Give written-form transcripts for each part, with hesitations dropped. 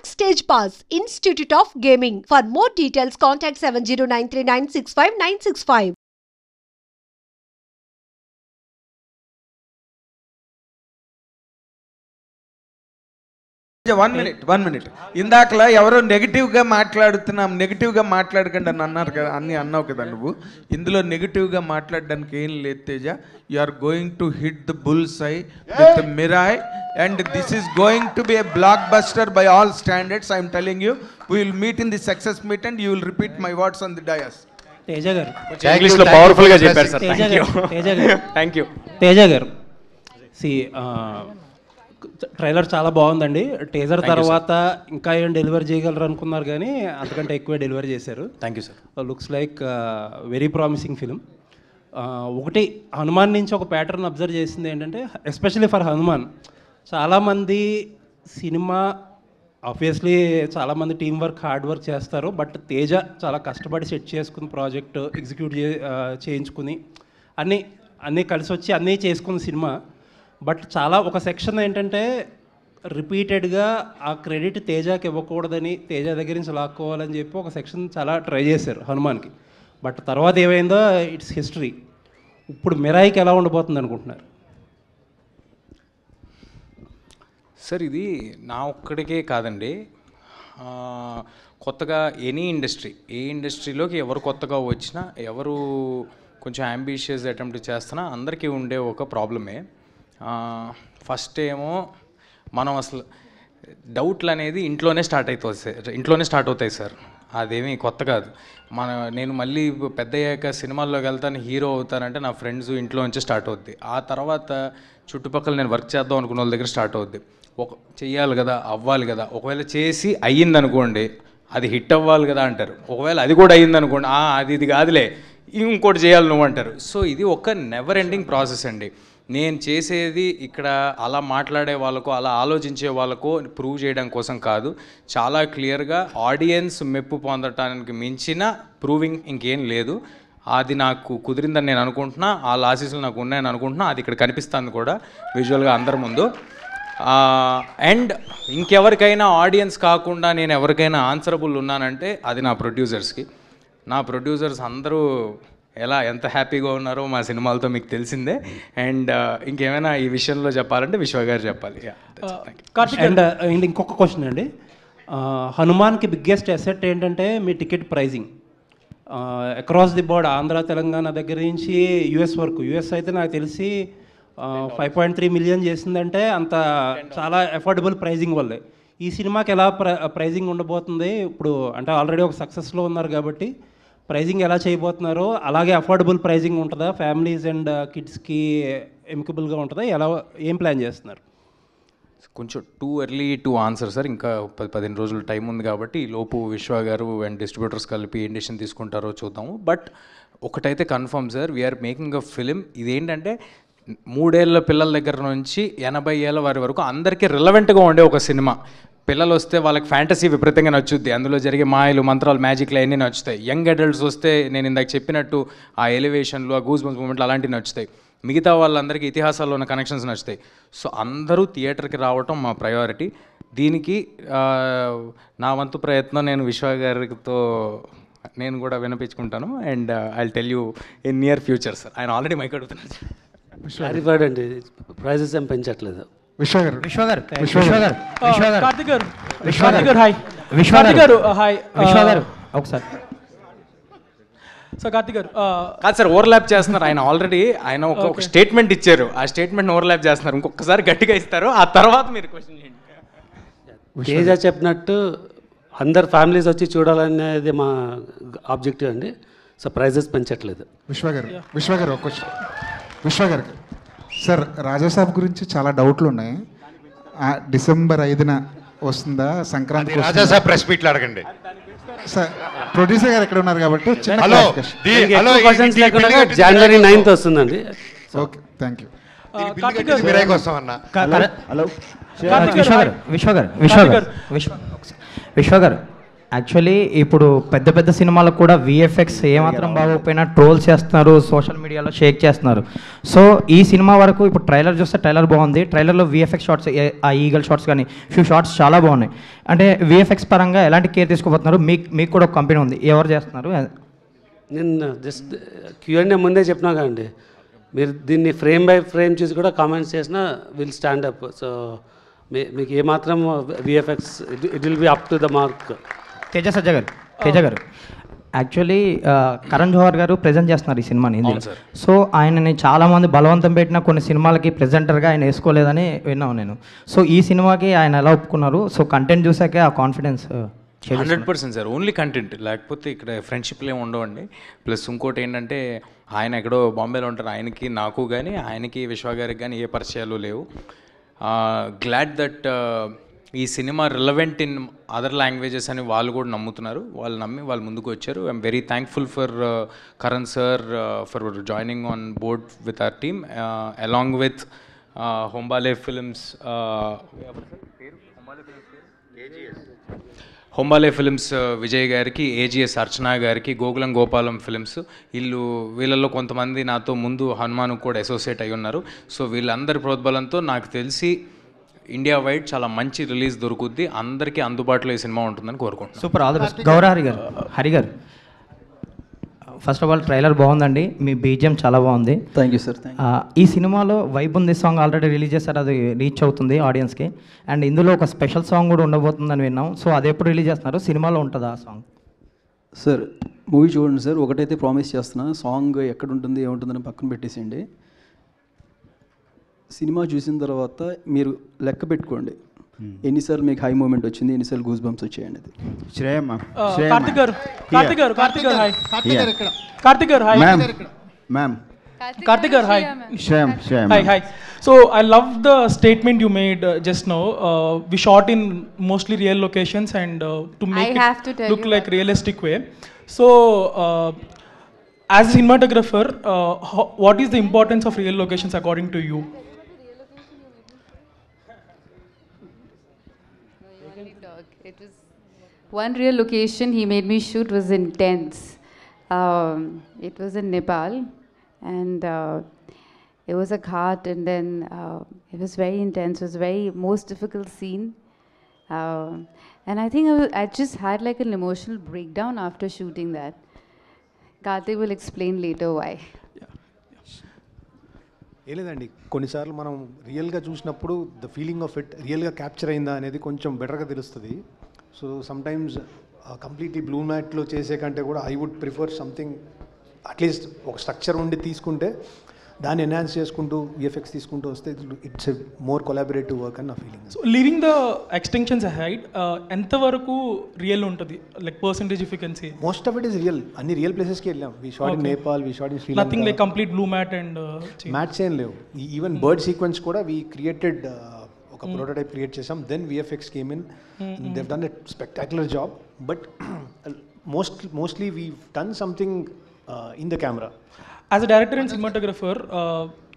Backstage Pass, Institute of Gaming. For more details, contact 7093965965. One minute ఇందాకలా ఎవరో నెగిటివ్గా మాట్లాడకండి అని అన్నారు కదా, అన్నావు కదా నువ్వు. ఇందులో నెగిటివ్గా మాట్లాడడానికి ఏం లేదు Teja. You are going to hit the bull's eye with Mirai and this is going to be a blockbuster by all standards. I'm telling you, we will meet in the success meet and you will repeat my words on the dais. Teja గారు ఇంగ్లీష్లో పవర్ఫుల్గా చెప్పారు sir. Thank you Teja గారు. Trailer చాలా బాగుందండి. Teaser తర్వాత ఇంకా ఏం డెలివరీ చేయగలరు అనుకున్నారు, కానీ అంతకంటే ఎక్కువే డెలివరీ చేశారు. Thank you sir. Looks like very promising film. ఒకటి హనుమాన్ నుంచి ఒక ప్యాటర్న్ అబ్జర్వ్ చేసింది ఏంటంటే, ఎస్పెషల్లీ ఫర్ హనుమాన్, చాలామంది సినిమా ఆబ్వియస్లీ చాలామంది టీం వర్క్ హార్డ్ వర్క్ చేస్తారు, బట్ తేజ చాలా కష్టపడి సెట్ చేసుకుని ప్రాజెక్ట్ ఎగ్జిక్యూట్ చేయించుకుని అన్నీ కలిసి వచ్చి అన్నీ చేసుకున్న సినిమా. బట్ చాలా ఒక సెక్షన్ ఏంటంటే రిపీటెడ్గా ఆ క్రెడిట్ తేజకి ఇవ్వకూడదని, తేజ దగ్గర నుంచి లాక్కోవాలని చెప్పి ఒక సెక్షన్ చాలా ట్రై చేశారు హనుమాన్కి. బట్ తర్వాత ఏమైందో ఇట్స్ హిస్టరీ. ఇప్పుడు మిరాయికి ఎలా ఉండబోతుంది అనుకుంటున్నారు సార్? ఇది నా ఒక్కడికే కాదండి, కొత్తగా ఎనీ ఇండస్ట్రీ, ఏ ఇండస్ట్రీలోకి ఎవరు కొత్తగా వచ్చినా, ఎవరు కొంచెం అంబిషియస్ అటెంప్ట్ చేస్తున్నా అందరికీ ఉండే ఒక ప్రాబ్లమే. ఫస్ట్ ఏమో మనం అసలు డౌట్లు అనేది ఇంట్లోనే స్టార్ట్ అవుతాయి సార్. అదేమీ కొత్త కాదు. నేను మళ్ళీ పెద్ద అయ్యాక సినిమాల్లోకి వెళ్తాను, హీరో అవుతానంటే నా ఫ్రెండ్స్ ఇంట్లో నుంచి స్టార్ట్ అవుద్ది. ఆ తర్వాత చుట్టుపక్కల నేను వర్క్ చేద్దాం అనుకున్న వాళ్ళ దగ్గర స్టార్ట్ అవుద్ది. చెయ్యాలి కదా, అవ్వాలి కదా. ఒకవేళ చేసి అయ్యిందనుకోండి, అది హిట్ అవ్వాలి కదా అంటారు. ఒకవేళ అది కూడా అయ్యిందనుకోండి, ఇది కాదులే ఇంకోటి చేయాలి నువ్వు అంటారు. సో ఇది ఒక నెవర్ ఎండింగ్ ప్రాసెస్ అండి. నేను చేసేది ఇక్కడ అలా మాట్లాడే వాళ్ళకో అలా ఆలోచించే వాళ్ళకో ప్రూవ్ చేయడం కోసం కాదు, చాలా క్లియర్గా ఆడియన్స్ మెప్పు పొందటానికి మించిన ప్రూవింగ్ ఇంకేం లేదు. అది నాకు కుదిరిందని నేను అనుకుంటున్నా, ఆ లాసెస్లు నాకు ఉన్నాయని అనుకుంటున్నా. అది ఇక్కడ కనిపిస్తుంది కూడా విజువల్గా అందరి ముందు. అండ్ ఇంకెవరికైనా ఆడియన్స్ కాకుండా నేను ఎవరికైనా ఆన్సరబుల్ ఉన్నానంటే అది నా ప్రొడ్యూసర్స్కి. నా ప్రొడ్యూసర్స్ అందరూ ఎంత హ్యాపీగా ఉన్నారో మా సినిమాలతో మీకు తెలిసిందే. అండ్ ఇంకేమైనా ఈ విషయంలో చెప్పాలంటే విశ్వ గారు చెప్పాలి. అండ్ ఇంకొక క్వశ్చన్ అండి, హనుమాన్కి బిగ్గెస్ట్ అసెట్ ఏంటంటే మీ ticket pricing. Across the board Andhra Telangana దగ్గర నుంచి యూఎస్ వరకు. యూఎస్ అయితే నాకు తెలిసి 5.3 మిలియన్ చేసిందంటే అంత చాలా అఫోర్డబుల్ ప్రైజింగ్ వల్లే. ఈ సినిమాకి ఎలా ప్రైజింగ్ ఉండబోతుంది ఇప్పుడు? అంటే ఆల్రెడీ ఒక సక్సెస్లో ఉన్నారు కాబట్టి ప్రైజింగ్ ఎలా చేయబోతున్నారో అలాగే అఫోర్డబుల్ ప్రైజింగ్ ఉంటుందా? ఫ్యామిలీస్ అండ్ కిడ్స్కి ఎమికబుల్గా ఉంటుందా? ఏం ప్లాన్ చేస్తున్నారు? కొంచెం too early to answer sir. ఇంకా 15 రోజులు టైం ఉంది కాబట్టి ఈ లోపు విశ్వ గారు అండ్ డిస్ట్రిబ్యూటర్స్ కలిపి ఏం డెసిషన్ తీసుకుంటారో చూద్దాము. బట్ ఒకటైతే confirm sir, we're making a film. ఇదేంటంటే 3 ఏళ్ళ పిల్లల దగ్గర నుంచి 80 ఏళ్ళ వారి వరకు అందరికీ రిలవెంట్గా ఉండే ఒక సినిమా. పిల్లలు వస్తే వాళ్ళకి ఫ్యాంటసీ విపరీతంగా నచ్చుద్ది, అందులో జరిగే మాయలు మంత్రాలు మ్యాజిక్లు అన్నీ నచ్చుతాయి. యంగ్ అడల్ట్స్ వస్తే నేను ఇందాక చెప్పినట్టు ఆ ఎలివేషన్లు, ఆ గూస్ బంప్స్ మూమెంట్లు అలాంటివి నచ్చుతాయి. మిగతా వాళ్ళందరికీ ఇతిహాసాల్లో ఉన్న కనెక్షన్స్ నచ్చుతాయి. సో అందరూ థియేటర్కి రావటం మా ప్రయారిటీ. దీనికి నా వంతు ప్రయత్నం నేను విశ్వ గారితో నేను కూడా వినిపించుకుంటాను. And I tell you in near future sir. ఆయన ఆల్రెడీ మైక్ అడుగుతున్నారు. అండి, ప్రైజెస్ ఏం పెంచట్లేదు. ఒకసారి కాదు సార్, ఓవర్లాప్ చేస్తున్నారు. ఆయన ఒక స్టేట్మెంట్ ఇచ్చారు, ఆ స్టేట్మెంట్ ఓవర్లాప్ చేస్తున్నారు. ఇంకొకసారి గట్టిగా ఇస్తారు, ఆ తర్వాత మీరు క్వశ్చన్ చేయండి. తేజ చెప్పినట్టు అందరు ఫ్యామిలీస్ వచ్చి చూడాలనేది మా ఆబ్జెక్టివ్ అండి. So prices పెంచట్లేదు. విశ్వగారు ఒక క్వశ్చన్. విశ్వగారికి సార్, రాజాసాబ్ గురించి చాలా డౌట్లు ఉన్నాయి. డిసెంబర్ 5న వస్తుందా? సంక్రాంతి రాజాసాబ్ ప్రెస్ మీట్లు అడగండి సార్. ప్రొడ్యూసర్ గారు ఎక్కడ ఉన్నారు కాబట్టి జనవరి 9th వస్తుందండి. Okay, thank you. విశ్వ గారు యాక్చువల్లీ ఇప్పుడు పెద్ద పెద్ద సినిమాలకు కూడా విఎఫ్ఎక్స్ ఏమాత్రం బాగోకపోయినా ట్రోల్ చేస్తున్నారు, సోషల్ మీడియాలో షేక్ చేస్తున్నారు. సో ఈ సినిమా వరకు ఇప్పుడు ట్రైలర్ చూస్తే ట్రైలర్ బాగుంది, ట్రైలర్లో విఎఫ్ఎక్స్ షార్ట్స్, ఆ ఈగల్ షార్ట్స్ కానీ ఫ్యూ షార్ట్స్ చాలా బాగున్నాయి. అంటే విఎఫ్ఎక్స్ పరంగా ఎలాంటి కేర్ తీసుకోబోతున్నారు? మీకు కూడా ఒక కంపెనీ ఉంది, ఎవరు చేస్తున్నారు? నేను జస్ట్ Q&A ముందే చెప్పినా కదండి, మీరు దీన్ని ఫ్రేమ్ బై ఫ్రేమ్ చూసి కూడా కామెంట్స్ చేసినా విల్ స్టాండ్ అప్. సో మీకు ఏమాత్రం VFX it will be up to the mark. Teja గారు యాక్చువల్లీ కరణ్ జోహర్ గారు ప్రజెంట్ చేస్తున్నారు ఈ సినిమాని ఇందులో. సో ఆయనని చాలామంది బలవంతం పెట్టిన కొన్ని సినిమాలకి ప్రెజెంటర్గా ఆయన వేసుకోలేదని విన్నాను నేను. సో ఈ సినిమాకి ఆయన ఎలా ఒప్పుకున్నారు? సో కంటెంట్ చూసాకే ఆ కాన్ఫిడెన్స్ 100% సార్, ఓన్లీ కంటెంట్, లేకపోతే ఇక్కడ ఫ్రెండ్షిప్లు ఏమి ఉండవండి. ప్లస్ ఇంకోటి ఏంటంటే ఆయన ఎక్కడో బాంబేలో ఉంటారు, ఆయనకి నాకు కానీ ఆయనకి విశ్వ గారికి కానీ ఏ పరిచయాలు లేవు. గ్లాడ్ దట్ ఈ cinema relevant in other languages అని వాళ్ళు కూడా నమ్ముతున్నారు, వాళ్ళు నమ్మి వాళ్ళు ముందుకు వచ్చారు. I'm very thankful for Karan sir for joining on board with our team along with Hombale films, Hombale films Vijay గారికి, ఏజిఎస్ అర్చనా గారికి, గోకులం గోపాలం ఫిల్మ్స్, వీళ్ళల్లో కొంతమంది నాతో ముందు హనుమాన్కు కూడా అసోసియేట్ అయి ఉన్నారు. సో వీళ్ళందరి ప్రోద్బలంతో నాకు తెలిసి ఇండియా వైడ్ చాలా మంచి రిలీజ్ దొరుకుద్ది, అందరికీ అందుబాటులో ఈ సినిమా ఉంటుందని కోరుకుంటున్నాను. Super, all the best. గౌరవ హరి గారు ఫస్ట్ ఆఫ్ ఆల్ ట్రైలర్ బాగుందండి, మీ బీజిఎం చాలా బాగుంది. Thank you sir. ఈ సినిమాలో వైబ్ ఉంది సాంగ్ ఆల్రెడీ రిలీజ్ చేస్తారు, అది రీచ్ అవుతుంది ఆడియన్స్కి. అండ్ ఇందులో ఒక స్పెషల్ సాంగ్ కూడా ఉండబోతుందని విన్నాం. సో అది ఎప్పుడు రిలీజ్ చేస్తున్నారు? సినిమాలో ఉంటుందా ఆ సాంగ్? సార్ మూవీ చూడండి సార్, ఒకటైతే ప్రామిస్ చేస్తున్నా, సాంగ్ ఎక్కడ ఉంటుంది ఏముంటుందని పక్కన పెట్టేసేయండి. సినిమా చూసిన తర్వాత మీరు లెక్క పెట్టుకోండి ఎన్నిసార్లు మీకు హై మూమెంట్ వచ్చింది, ఎన్నిసార్లు గూస్ బంప్స్ వచ్చాయండి. అది కార్తిక్ గారు hi. So I love the statement you made just now. We shot in mostly real locations and to make it look like realistic way. So as a cinematographer, what is the importance of real locations according to you? It was one real location he made me shoot was intense. It was in Nepal, and it was a ghat, and then it was very intense. It was very most difficult scene, and I think I just had like an emotional breakdown after shooting that. Karthik will explain later why. ఏం లేదండి, కొన్నిసార్లు మనం రియల్గా చూసినప్పుడు the feeling of it రియల్గా capture అయిందా అనేది కొంచెం బెటర్గా తెలుస్తుంది. సో సమ్టైమ్స్ కంప్లీట్లీ బ్లూ మ్యాట్లో చేసే కంటే కూడా I would prefer something at least ఒక స్ట్రక్చర్ ఉండి తీసుకుంటే దాన్ని ఎన్హాన్స్ చేసుకుంటూ విఎఫ్ఎక్స్ తీసుకుంటూ వస్తే ఇట్స్ మోర్ కొలాబరేటివ్ వర్క్ అని నా feeling. So leaving the extensions aside, ఎంతవరకు రియల్ ఉంటుంది, like percentage if you can say? Most of it is real. అన్ని రియల్ ప్లేసెస్కి వెళ్ళాం. We shot in Nepal, we shot in Sri Lanka. Nothing like complete blue mat and mats ఏం లేవు. Even bird sequence కూడా we created, ఒక prototype create చేసాం. Then VFX came in, they've done a spectacular job. But mostly we done something in the camera. As a director and cinematographer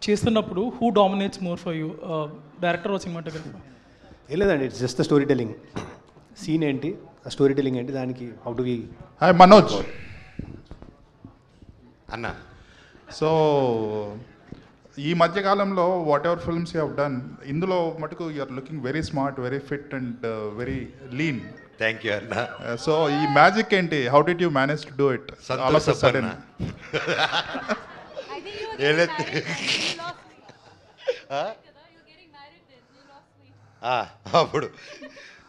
చేస్తున్నప్పుడు who dominates more for you, director or cinematographer? ఏం లేదండి, it's just the story telling. Scene ఏంటి, story telling ఏంటి, దానికి how do we. Hi Manoj అన్న. So ఈ మధ్యకాలంలో whatever films you have done, ఇందులో మటుకు you are looking very smart, very fit and very lean. Thank you అన్న. So ఈ మ్యాజిక్ ఏంటి, how did you manage to do it all of a sudden? అప్పుడు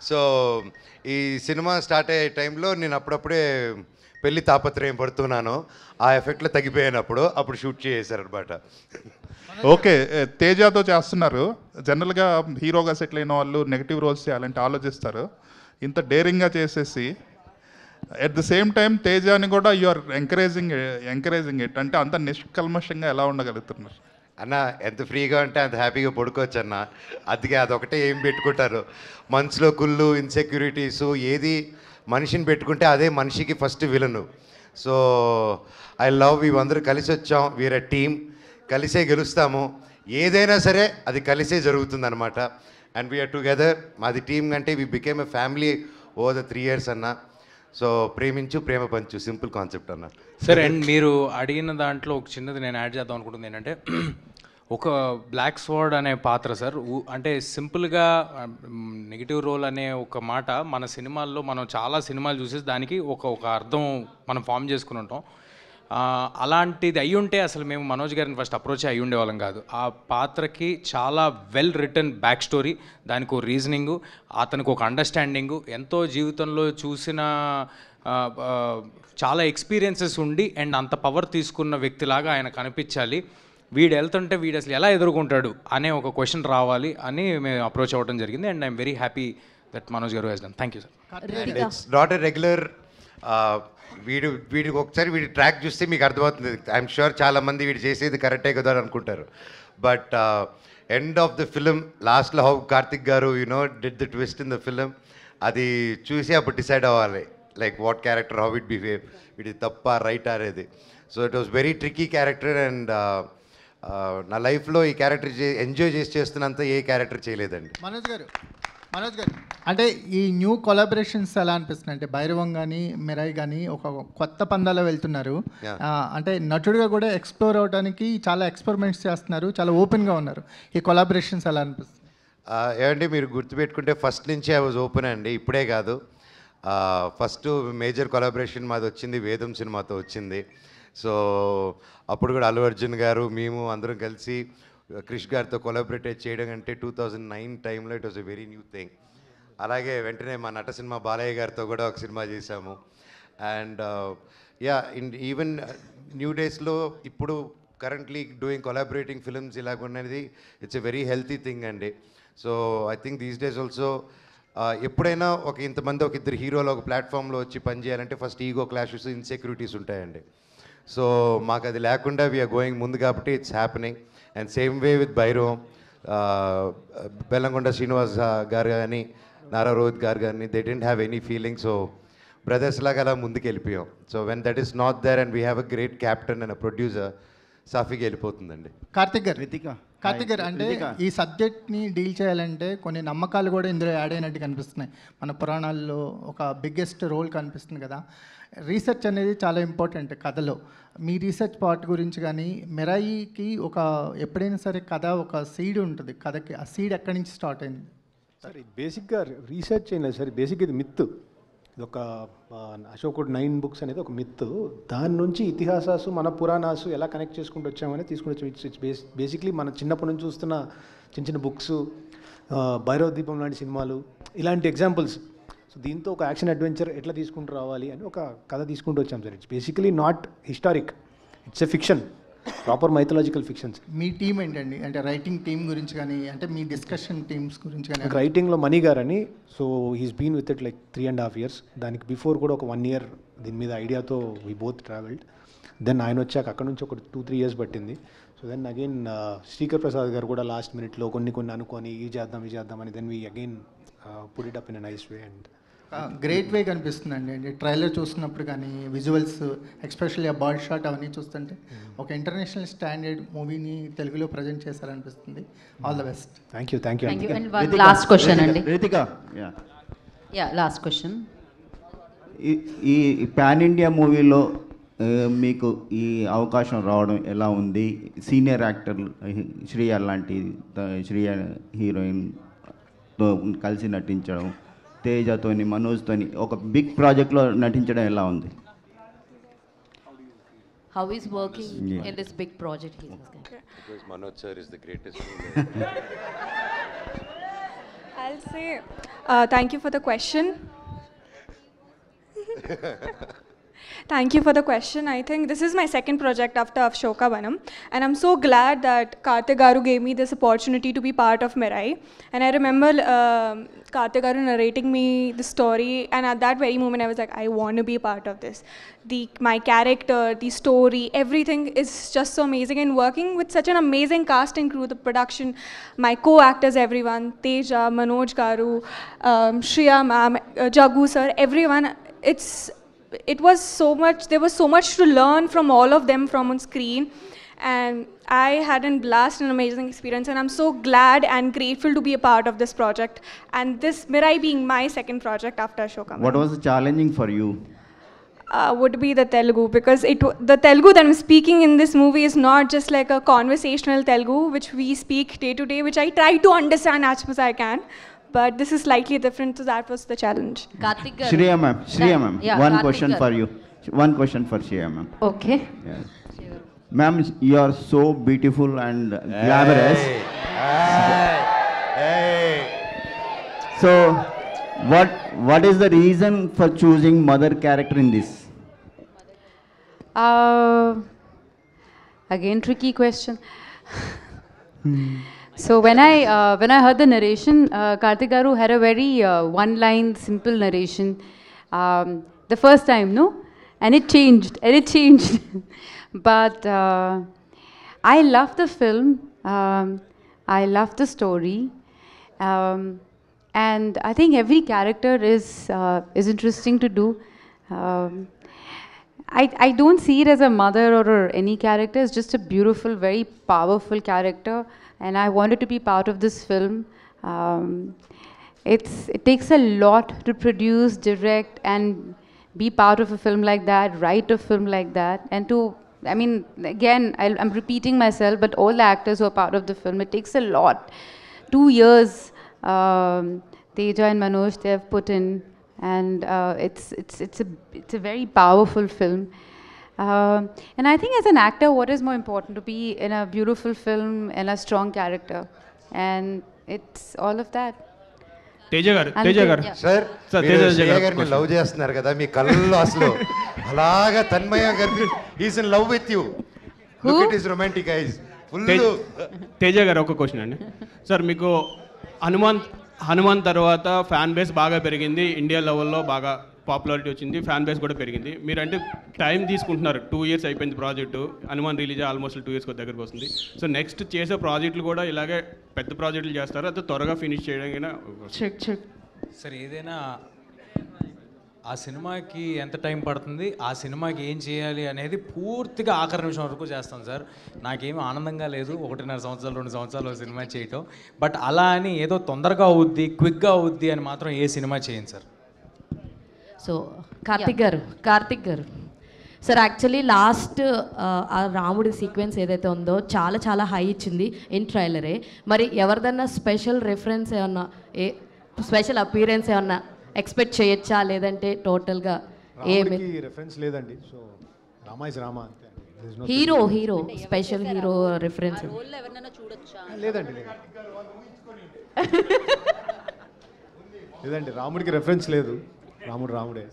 so ఈ cinema start అయ్యే టైంలో నేను అప్పుడప్పుడే పెళ్ళి తాపత్రయం పడుతున్నాను, ఆ ఎఫెక్ట్లో తగ్గిపోయాను. అప్పుడు షూట్ చేశారనమాట. ఓకే, తేజాతో చేస్తున్నారు. జనరల్గా హీరోగా సెటిల్ అయిన వాళ్ళు నెగిటివ్ రోల్స్ చేయాలంటే ఆలోచిస్తారు. ఇంత డేరింగ్గా చేసేసి ఎట్ ద సేమ్ టైం తేజాని కూడా యు ఆర్ ఎంకరేజింగ్ ఇట్, అంటే అంత నిష్కల్మషంగా ఎలా ఉండగలుగుతున్నారు? అన్న ఎంత ఫ్రీగా ఉంటే అంత హ్యాపీగా పడుకోవచ్చు అన్న. అందుకే అదొకటే ఏం పెట్టుకుంటారు మనసులో, కుళ్ళు, ఇన్సెక్యూరిటీసు, ఏది మనిషిని పెట్టుకుంటే అదే మనిషికి first villain. So I love, ఇవందరూ కలిసి వచ్చాం, వీఆర్ ఎ టీమ్, కలిసే గెలుస్తాము. ఏదైనా సరే అది కలిసే జరుగుతుందన్నమాట. And we're together. మాది టీమ్ కంటే we became a family over the 3 years అన్న. సో ప్రేమించు ప్రేమ పంచు, సింపుల్ కాన్సెప్ట్ అన్న. సరే, అండ్ మీరు అడిగిన దాంట్లో ఒక చిన్నది నేను యాడ్ చేద్దాం అనుకుంటుంది ఏంటంటే, ఒక బ్లాక్ స్వార్డ్ అనే పాత్ర సార్, అంటే సింపుల్గా నెగిటివ్ రోల్ అనే ఒక మాట మన సినిమాల్లో మనం చాలా సినిమాలు చూసేసి దానికి ఒక అర్థం మనం ఫామ్ చేసుకుని ఉంటాం. అలాంటిది అయ్యి ఉంటే అసలు మేము మనోజ్ గారిని ఫస్ట్ అప్రోచ్ అయ్యి ఉండేవాళ్ళం కాదు. ఆ పాత్రకి చాలా వెల్ రిటర్న్ బ్యాక్ స్టోరీ, దానికి ఒక రీజనింగు, అతనికి ఒక అండర్స్టాండింగు, ఎంతో జీవితంలో చూసిన చాలా ఎక్స్పీరియన్సెస్ ఉండి అండ్ అంత పవర్ తీసుకున్న వ్యక్తిలాగా ఆయన కనిపించాలి. వీడు వెళ్తుంటే వీడు అసలు ఎలా ఎదుర్కొంటాడు అనే ఒక క్వశ్చన్ రావాలి అని మేము అప్రోచ్ అవ్వడం జరిగింది. And I'm very happy that Manoj గారు he's done. Thank you sir. It's not a regular, వీడికి ఒకసారి వీడి ట్రాక్ చూస్తే మీకు అర్థమవుతుంది. ఐఎమ్ షూర్ చాలామంది వీడు చేసేది కరెక్టే కదా అని అనుకుంటారు. But end of the film లాస్ట్లో హౌ కార్తిక్ గారు did the twist in the film, అది చూసి అప్పుడు డిసైడ్ అవ్వాలి like what character, how it behave, వీడి తప్ప రైట్ అనేది. So it was very tricky character. And నా లైఫ్లో ఈ క్యారెక్టర్ ఎంజాయ్ చేస్తున్నంత ఏ క్యారెక్టర్ చేయలేదండి. మనోజ్ గారు అంటే ఈ న్యూ కొలాబరేషన్స్ ఎలా అనిపిస్తున్నాయి అంటే భైరవం కానీ మిరాయి కానీ ఒక కొత్త పందాలో వెళ్తున్నారు, అంటే నటుడిగా కూడా ఎక్స్ప్లోర్ అవడానికి చాలా ఎక్స్పెరిమెంట్స్ చేస్తున్నారు, చాలా ఓపెన్గా ఉన్నారు. ఈ కొలాబరేషన్స్ ఎలా అనిపిస్తుంది? ఏమండి మీరు గుర్తుపెట్టుకుంటే ఫస్ట్ నుంచి ఐ వాజ్ ఓపెన్ అండి, ఇప్పుడే కాదు. ఫస్ట్ మేజర్ కొలాబరేషన్ మాది వచ్చింది వేదం సినిమాతో వచ్చింది. సో అప్పుడు కూడా అల్లు అర్జున్ గారు మేము అందరం కలిసి క్రిష్ గారితో కొలాబరేట్ చేయడం అంటే 2009 టైంలో it was a very new thing. అలాగే వెంటనే మా నట సినిమా బాలయ్య గారితో కూడా ఒక సినిమా చేశాము. అండ్ ఈవెన్ న్యూ డేస్లో ఇప్పుడు కరెంట్లీ డూయింగ్ కొలాబరేటింగ్ ఫిల్మ్స్ ఇలాగున్నది it's a very healthy thing అండి. So I think these days also ఎప్పుడైనా ఇంతమంది ఒక ఇద్దరు హీరోలు ఒక ప్లాట్ఫామ్లో వచ్చి పనిచేయాలంటే ఫస్ట్ ఈగో క్లాషెస్, ఇన్సెక్యూరిటీస్ ఉంటాయండి. సో మాకు అది లేకుండా వీఆర్ గోయింగ్ ముందు కాబట్టి it's happening. And same way with Bhairavam, Bellamkonda Srinivas గారు కానీ నారా రోహిత్ గారు కానీ they didn't have any feeling. So brothers లాగా అలా ముందుకు వెళ్ళిపోయాం. So when that is not there and we have a great captain and a producer, సాఫీగా వెళ్ళిపోతుందండి. కార్తిక్ గారు అంటే ఈ సబ్జెక్ట్ని డీల్ చేయాలంటే కొన్ని నమ్మకాలు కూడా ఇందులో యాడ్ అయినట్టు కనిపిస్తున్నాయి. మన పురాణాల్లో ఒక బిగ్గెస్ట్ రోల్ కనిపిస్తుంది కదా. రీసెర్చ్ అనేది చాలా ఇంపార్టెంట్ కథలో. మీ రీసెర్చ్ పార్ట్ గురించి కానీ, మిరాయికి ఎప్పుడైనా సరే కథ ఒక సీడ్ ఉంటుంది కథకి, ఆ సీడ్ ఎక్కడి నుంచి స్టార్ట్ అయింది? సరే బేసిక్గా రీసెర్చ్ అయినా సరే బేసిక్ ఇది మిత్. ఇది ఒక అశోకుడు 9 books అనేది ఒక మిత్. దాని నుంచి ఇతిహాసాసు మన పురాణాసు ఎలా కనెక్ట్ చేసుకుంటూ వచ్చామని తీసుకుని వచ్చాము. ఇట్స్ బేసిక్లీ మన చిన్నప్పటి నుంచి చూస్తున్న చిన్న చిన్న బుక్స్, భైరవ దీపం లాంటి సినిమాలు, ఇలాంటి ఎగ్జాంపుల్స్. సో దీంతో ఒక యాక్షన్ అడ్వెంచర్ ఎట్లా తీసుకుంటూ రావాలి అని ఒక కథ తీసుకుంటూ వచ్చాం sir. It's basically not historic, it's a fiction, proper mythological fictions. Me team ఏంటండి, అంటే రైటింగ్ టీం గురించి కానీ, అంటే మీ డిస్కషన్ టీమ్స్ గురించి కానీ? రైటింగ్లో మణి గారని, so he's been with it like 3.5 years. దానికి బిఫోర్ కూడా ఒక 1 year దీని మీద ఐడియాతో వీ బోత్ ట్రావెల్డ్. దెన్ ఆయన వచ్చాక అక్కడ నుంచి ఒక 2-3 years పట్టింది. So then again Srikar Prasad గారు కూడా లాస్ట్ మినిట్లో కొన్ని అనుకొని ఇది చేద్దామని then we again put it up in a nice way. And great way కనిపిస్తుందండి. అంటే ట్రైలర్ చూస్తున్నప్పుడు కానీ, విజువల్స్ ఎస్పెషల్లీ ఆ బర్డ్ షాట్ అవన్నీ చూస్తుంటే ఒక ఇంటర్నేషనల్ స్టాండర్డ్ మూవీని తెలుగులో ప్రజెంట్ చేశారనిపిస్తుంది. All the best. Thank you. And last question అండి. Last question. ఈ పాన్ ఇండియా మూవీలో మీకు ఈ అవకాశం రావడం ఎలా ఉంది? సీనియర్ యాక్టర్లు శ్రీయ లాంటి శ్రీయ హీరోయిన్తో కలిసి నటించడం, తేజతోని మనోజ్తోని ఒక బిగ్ ప్రాజెక్ట్లో నటించడం ఎలా ఉంది? How is working in this big project? Because Manoj sir is the greatest. I'll say thank you for the question. Thank you for the question. I think this is my second project after Ashoka Vanam, and I'm so glad that Karthik Garu gave me this opportunity to be part of Mirai. And I remember Karthik Garu narrating me the story, and at that very moment I was like, I want to be a part of this. My character, the story, everything is just so amazing, and working with such an amazing cast and crew, the production, my co-actors, everyone, Teja, Manoj Garu, Shriya ma'am, Jagu sir, everyone, it was so much, there was so much to learn from all of them from on screen. and I had a blast and amazing experience, and I'm so glad and grateful to be a part of this project, and this Mirai being my second project after Ashoka. What was challenging for you? Would be the Telugu, because the Telugu that I'm speaking in this movie is not just like a conversational Telugu which we speak day to day, which I try to understand as much as I can, but this is slightly different, so that was the challenge. Karthik garu. Shreya ma'am, Yeah, one Karthik question garu. for you. One question for Shreya ma'am. Okay. Yes. Ma'am, you are so beautiful and glamorous. So, what is the reason for choosing mother character in this? Again, tricky question. So when I heard the narration, Karthik garu had a very one-line, simple narration. The first time, no? And it changed. But I love the film. I love the story. And I think every character is interesting to do. I don't see it as a mother or any character. It's just a beautiful, very powerful character, and I wanted to be part of this film. It takes a lot to produce, direct, and be part of a film like that, write a film like that, and to, I mean, again, I'm repeating myself, but all the actors who are part of the film, it takes a lot. 2 years Teja and Manoj, they have put in, and it's a very powerful film. And I think as an actor, what is more important? To be in a beautiful film and a strong character, and it's all of that. Teja గారు sir Shreya గారిని love చేస్తున్నారు కదా, మీ కళ్ళల్లో అసలు అలాగా తన్మయ గారి he's in love with you. Look it is romantic ice full. Teja గారు ఒక క్వశ్చన్ అండి సార్, మీకు హనుమాన్ తర్వాత ఫ్యాన్ బేస్ బాగా పెరిగింది, ఇండియా లెవెల్లో బాగా పాపులారిటీ వచ్చింది, ఫ్యాన్ బేస్ కూడా పెరిగింది. మీరంటే టైం తీసుకుంటున్నారు, 2 years అయిపోయింది project, Hanuman release almost 2 years దగ్గరకు వస్తుంది. సో నెక్స్ట్ చేసే ప్రాజెక్టులు కూడా ఇలాగే పెద్ద ప్రాజెక్టులు చేస్తారు, అది త్వరగా ఫినిష్ చేయడానికి సరే ఏదైనా ఆ సినిమాకి ఎంత టైం పడుతుంది, ఆ సినిమాకి ఏం చేయాలి అనేది పూర్తిగా ఆఖరి నిమిషం వరకు చేస్తాం సార్. నాకేమీ ఆనందంగా లేదు 1.5 సంవత్సరాలు 2 సంవత్సరాలు సినిమా చేయటం. బట్ అలా అని ఏదో తొందరగా అవుద్ది, క్విక్గా అవుద్ది అని మాత్రం ఏ సినిమా చేయండి సార్. సో కార్తిక్ గారు సార్, యాక్చువల్లీ లాస్ట్ ఆ రాముడి సీక్వెన్స్ ఏదైతే ఉందో చాలా చాలా హై ఇచ్చింది ఇన్ ట్రైలరే. మరి ఎవరిదన్నా స్పెషల్ రెఫరెన్స్ ఏమన్నా, స్పెషల్ అపీరెన్స్ ఏమన్నా ఎక్స్పెక్ట్ చేయొచ్చా, లేదంటే టోటల్గా ఏమి రెఫరెన్స్ లేదండి? సో రామా ఇస్ రామా అంతే. హీరో స్పెషల్ హీరో రెఫరెన్స్ లేదండి, రాముడికి రెఫరెన్స్ లేదు, రాముడే.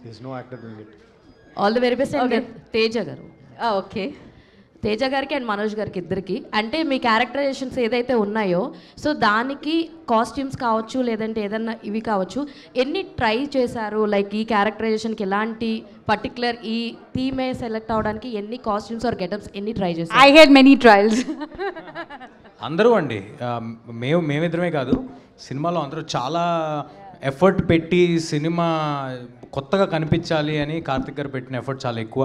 There is no actor doing it. All the very best. Teja గారు, ఓకే, తేజ గారికి అండ్ మనోజ్ గారికి ఇద్దరికి, అంటే మీ క్యారెక్టరైజేషన్స్ ఏదైతే ఉన్నాయో, సో దానికి కాస్ట్యూమ్స్ కావచ్చు, లేదంటే ఏదన్నా ఇవి కావచ్చు, ఎన్ని ట్రై చేశారు? లైక్ ఈ క్యారెక్టరైజేషన్కి ఎలాంటి పర్టికులర్ ఈ థీమే సెలెక్ట్ అవడానికి ఎన్ని కాస్ట్యూమ్స్ ఆర్ గెటప్స్ ఎన్ని ట్రై చేశారు? I head many trials. అందరూ అండి, మేమిద్దరమే కాదు, సినిమాలో అందరూ చాలా ఎఫర్ట్ పెట్టి సినిమా కొత్తగా కనిపించాలి అని కార్తిక్ గారు పెట్టిన ఎఫర్ట్ చాలా ఎక్కువ.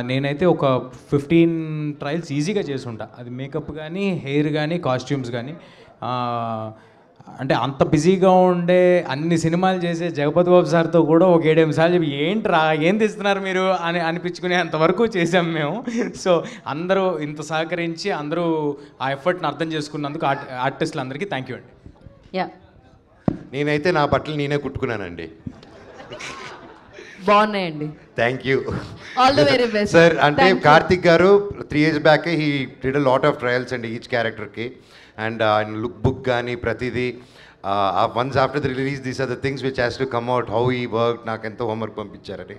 నేనైతే ఒక 15 ట్రయల్స్ ఈజీగా చేసి ఉంటా, అది మేకప్ కానీ, హెయిర్ కానీ, కాస్ట్యూమ్స్ కానీ. అంటే అంత బిజీగా ఉండే అన్ని సినిమాలు చేసే జగపతి బాబు సార్తో కూడా ఒక 7-8 సార్లు చెప్పి ఏంట్రా ఏం తీస్తున్నారు మీరు అని అనిపించుకునే అంతవరకు చేసాం మేము. సో అందరూ ఇంత సహకరించి అందరూ ఆ ఎఫర్ట్ని అర్థం చేసుకున్నందుకు ఆర్టిస్టులు అందరికీ థ్యాంక్ యూ అండి. నేనైతే నా బట్టలు నేనే కుట్టుకున్నానండి. బాగున్నాయండి, thank you. All the very best sir. అంటే కార్తిక్ గారు 3 years back he did a lot of trials అండి ఈచ్ క్యారెక్టర్కి, అండ్ ఆయన లుక్ బుక్ కానీ ప్రతిదీ once after the release these are the things which has to come out, how ఈ work. నాకు ఎంతో హోంవర్క్ పంపించారని.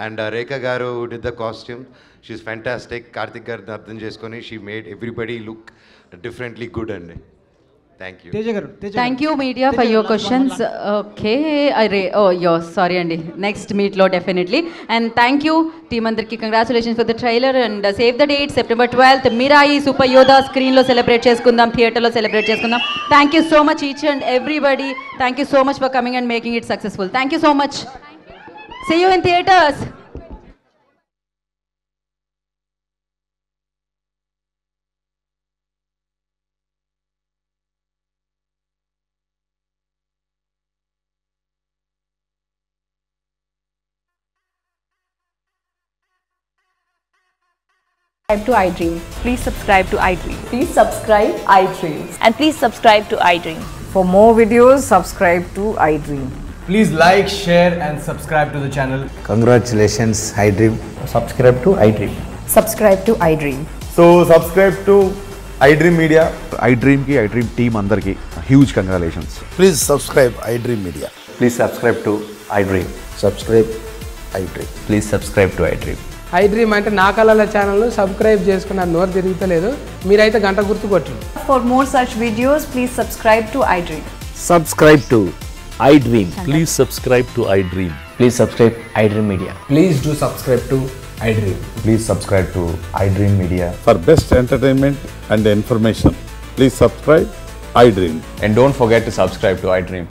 అండ్ రేఖా గారు did the costume, she's fantastic. Karthik గారిని అర్థం చేసుకొని she made everybody look differently good అండి. Thank you. Thank you media for your questions. Okay, sorry Andy. Next meet lo definitely. And thank you team andarki, congratulations for the trailer, and save the date September 12th Mirai Super Yoda screen lo celebrate cheskundam, theater lo celebrate cheskundam. Thank you so much each and everybody. Thank you so much for coming and making it successful. Thank you so much. See you in theaters. To iDream. Please subscribe to iDream. Please subscribe iDream. And please subscribe to iDream. For more videos, subscribe to iDream. Please like, share and subscribe to the channel. Congratulations, iDream. Subscribe to iDream. Subscribe to iDream. So subscribe to iDream Media. iDream ki iDream team andarki huge congratulations. Please subscribe iDream Media. Please subscribe to iDream. Subscribe iDream. Please subscribe to iDream. iDream అంటే నా కళల channel subscribe చేసుకున్న నోరు తిరుగుతలేదు మీరైతే గంట గుర్తు కొట్టండి. For more such videos, please subscribe to iDream. Subscribe to iDream. Please subscribe to iDream. Please subscribe iDream Media. Please do subscribe to iDream. Please subscribe to iDream Media. For best entertainment and information, please subscribe iDream. And don't forget to subscribe to iDream.